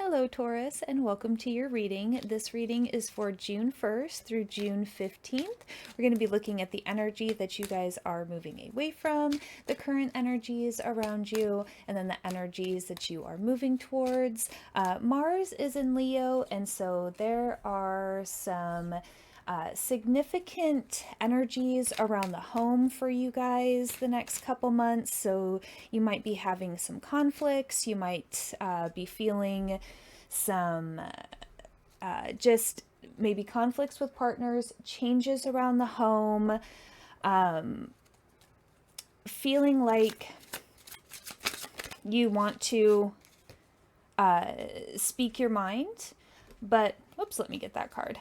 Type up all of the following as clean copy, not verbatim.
Hello, Taurus, and welcome to your reading. This reading is for June 1st through June 15th. We're going to be looking at the energy that you guys are moving away from, the current energies around you, and then the energies that you are moving towards. Mars is in Leo, and so there are some significant energies around the home for you guys the next couple months. So you might be having some conflicts. You might be feeling some just maybe conflicts with partners, changes around the home, feeling like you want to speak your mind, but oops, let me get that card.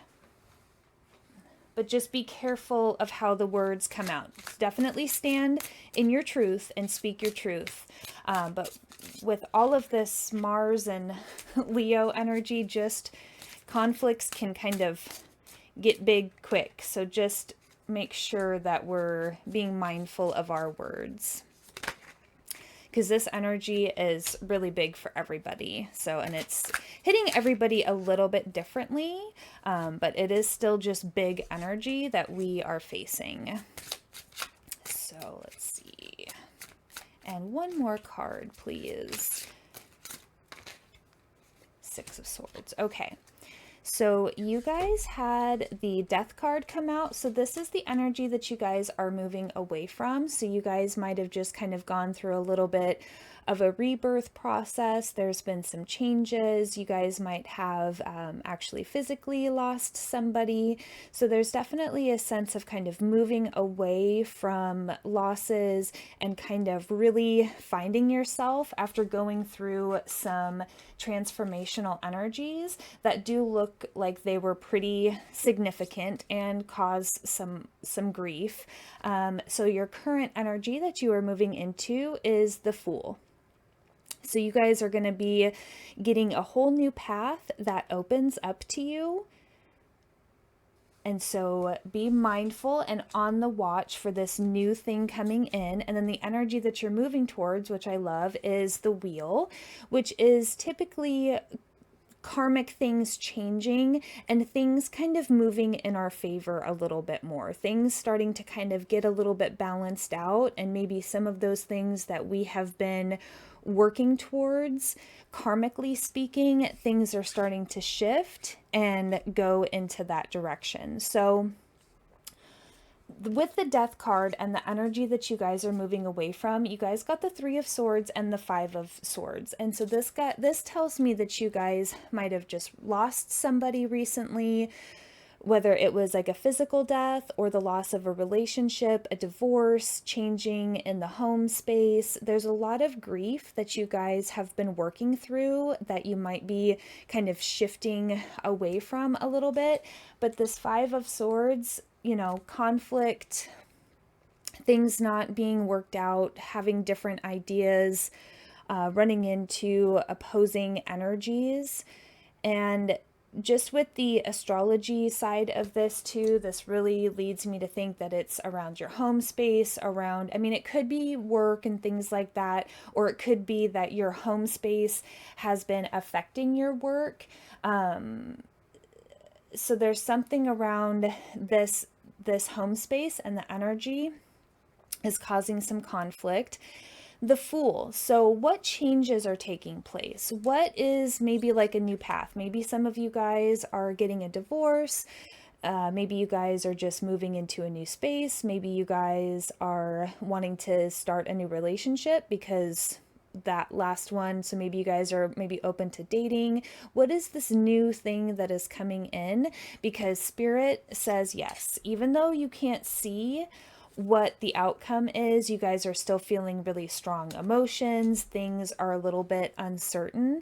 But just be careful of how the words come out. Definitely stand in your truth and speak your truth. But with all of this Mars and Leo energy, just conflicts can kind of get big quick. So just make sure that we're being mindful of our words, because this energy is really big for everybody. So, and it's hitting everybody a little bit differently, but it is still just big energy that we are facing. So let's see. And one more card, please. Six of Swords. Okay. So you guys had the Death card come out. So this is the energy that you guys are moving away from. So you guys might have just kind of gone through a little bit of a rebirth process. There's been some changes. You guys might have actually physically lost somebody. So there's definitely a sense of kind of moving away from losses and kind of really finding yourself after going through some transformational energies that do look like they were pretty significant and cause some grief. So your current energy that you are moving into is the Fool. So you guys are going to be getting a whole new path that opens up to you. And so be mindful and on the watch for this new thing coming in. And then the energy that you're moving towards, which I love, is the Wheel, which is typically karmic things changing and things kind of moving in our favor a little bit more. Things starting to kind of get a little bit balanced out, and maybe some of those things that we have been working towards, karmically speaking, things are starting to shift and go into that direction. So with the Death card and the energy that you guys are moving away from, you guys got the Three of Swords and the Five of Swords. And so this tells me that you guys might have just lost somebody recently, whether it was like a physical death or the loss of a relationship, a divorce, changing in the home space. There's a lot of grief that you guys have been working through that you might be kind of shifting away from a little bit. But this Five of Swords, you know, conflict, things not being worked out, having different ideas, running into opposing energies. And just with the astrology side of this too, this really leads me to think that it's around your home space, around, I mean, it could be work and things like that, or it could be that your home space has been affecting your work. So there's something around this home space, and the energy is causing some conflict. The Fool. So what changes are taking place? What is maybe like a new path? Maybe some of you guys are getting a divorce. Maybe you guys are just moving into a new space. Maybe you guys are wanting to start a new relationship because that last one. So maybe you guys are maybe open to dating. What is this new thing that is coming in? Because Spirit says yes. Even though you can't see what the outcome is, you guys are still feeling really strong emotions. Things are a little bit uncertain.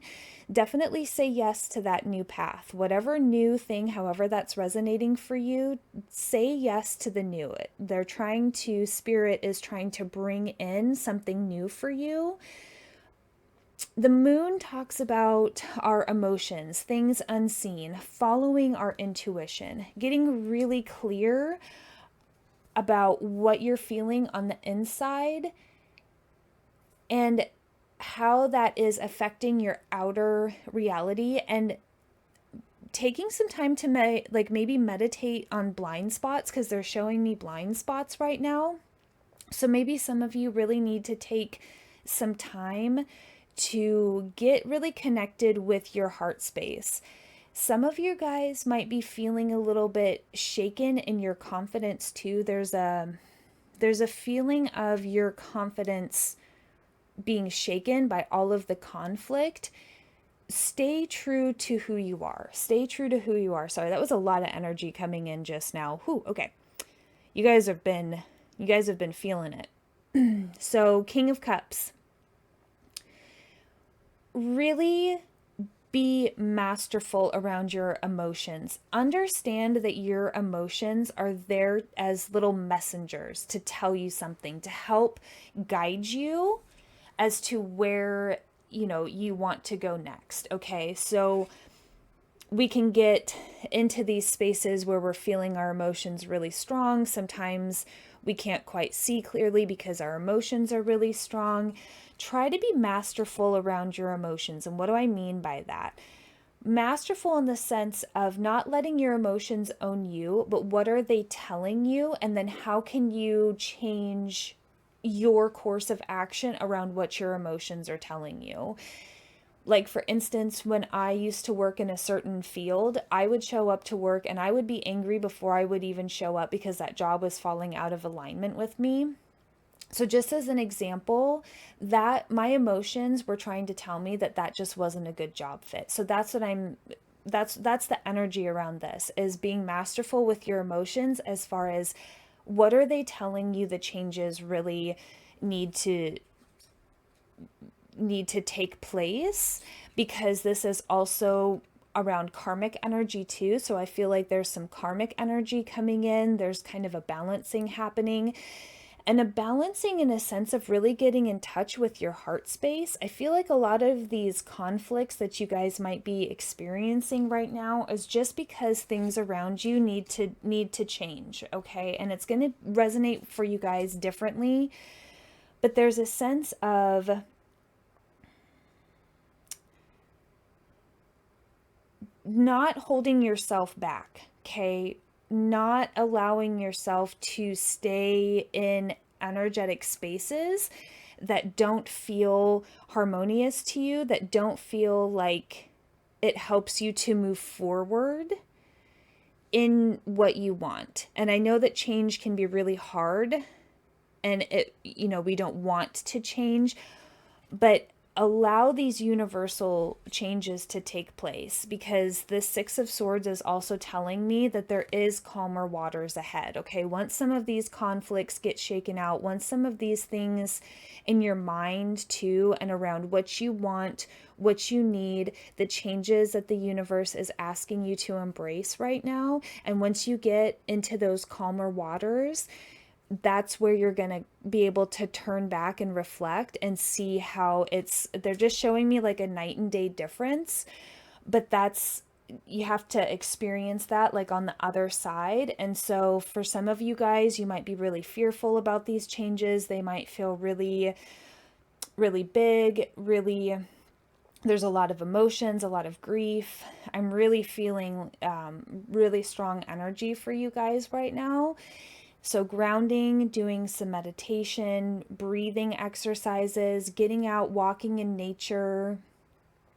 Definitely say yes to that new path. Whatever new thing, however that's resonating for you, say yes to the new. Spirit is trying to bring in something new for you. The Moon talks about our emotions, things unseen, following our intuition, getting really clear about what you're feeling on the inside, and how that is affecting your outer reality, and taking some time to maybe meditate on blind spots, because they're showing me blind spots right now. So maybe some of you really need to take some time to get really connected with your heart space. Some of you guys might be feeling a little bit shaken in your confidence too. There's a feeling of your confidence being shaken by all of the conflict. Stay true to who you are. Stay true to who you are. Sorry, that was a lot of energy coming in just now. Whew, okay. You guys have been feeling it. So, King of Cups. Really be masterful around your emotions. Understand that your emotions are there as little messengers to tell you something, to help guide you as to where, you want to go next. Okay. So we can get into these spaces where we're feeling our emotions really strong. Sometimes we can't quite see clearly because our emotions are really strong. Try to be masterful around your emotions. And what do I mean by that? Masterful in the sense of not letting your emotions own you, but what are they telling you? And then how can you change your course of action around what your emotions are telling you? Like, for instance, when I used to work in a certain field, I would show up to work and I would be angry before I would even show up because that job was falling out of alignment with me. So just as an example, that my emotions were trying to tell me that that just wasn't a good job fit. So that's the energy around this, is being masterful with your emotions as far as what are they telling you the changes really need to take place, because this is also around karmic energy too. So I feel like there's some karmic energy coming in. There's kind of a balancing happening, and a balancing in a sense of really getting in touch with your heart space. I feel like a lot of these conflicts that you guys might be experiencing right now is just because things around you need to change, okay? And it's going to resonate for you guys differently, but there's a sense of not holding yourself back, okay? Not allowing yourself to stay in energetic spaces that don't feel harmonious to you, that don't feel like it helps you to move forward in what you want. And I know that change can be really hard, and we don't want to change, but allow these universal changes to take place, because the Six of Swords is also telling me that there is calmer waters ahead. Okay, once some of these conflicts get shaken out, once some of these things in your mind too, and around what you want, what you need, the changes that the universe is asking you to embrace right now, and once you get into those calmer waters, that's where you're going to be able to turn back and reflect and see how they're just showing me like a night and day difference, but you have to experience that like on the other side. And so for some of you guys, you might be really fearful about these changes. They might feel really, really big, there's a lot of emotions, a lot of grief. I'm really feeling really strong energy for you guys right now. So grounding, doing some meditation, breathing exercises, getting out, walking in nature.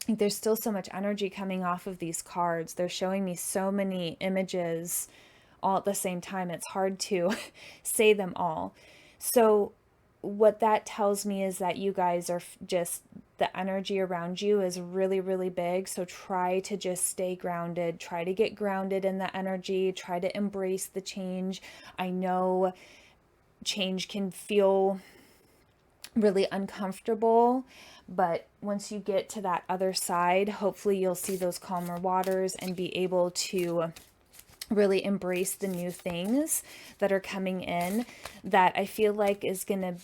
There's still so much energy coming off of these cards. They're showing me so many images all at the same time. It's hard to say them all. So what that tells me is that you guys are just, the energy around you is really, really big. So try to just stay grounded, try to get grounded in the energy, try to embrace the change. I know change can feel really uncomfortable, but once you get to that other side, hopefully you'll see those calmer waters and be able to really embrace the new things that are coming in, that I feel like is going to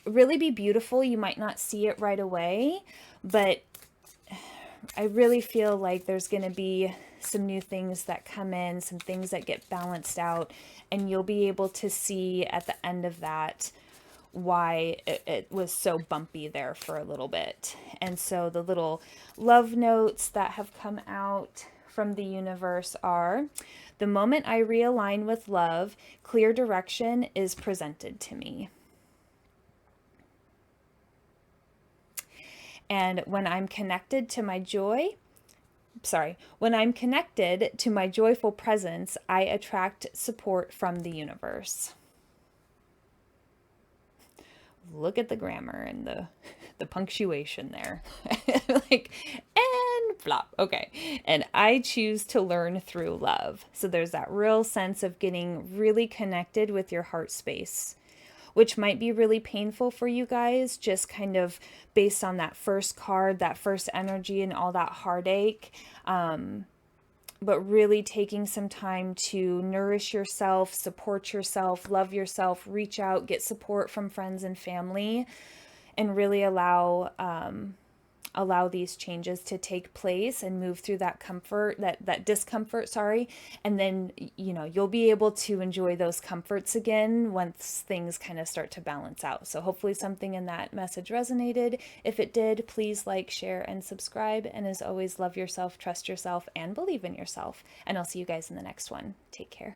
really be beautiful. You might not see it right away, but I really feel like there's going to be some new things that come in, some things that get balanced out, and you'll be able to see at the end of that why it was so bumpy there for a little bit. And so the little love notes that have come out from the universe are: the moment I realign with love, clear direction is presented to me. And when I'm connected to my when I'm connected to my joyful presence, I attract support from the universe. Look at the grammar and the punctuation there. Like, and flop. Okay. And I choose to learn through love. So there's that real sense of getting really connected with your heart space, which might be really painful for you guys, just kind of based on that first card, that first energy, and all that heartache. But really taking some time to nourish yourself, support yourself, love yourself, reach out, get support from friends and family, and really allow these changes to take place and move through that discomfort, and then you'll be able to enjoy those comforts again once things kind of start to balance out. So hopefully something in that message resonated. If it did, please like, share, and subscribe. And as always, love yourself, trust yourself, and believe in yourself. And I'll see you guys in the next one. Take care.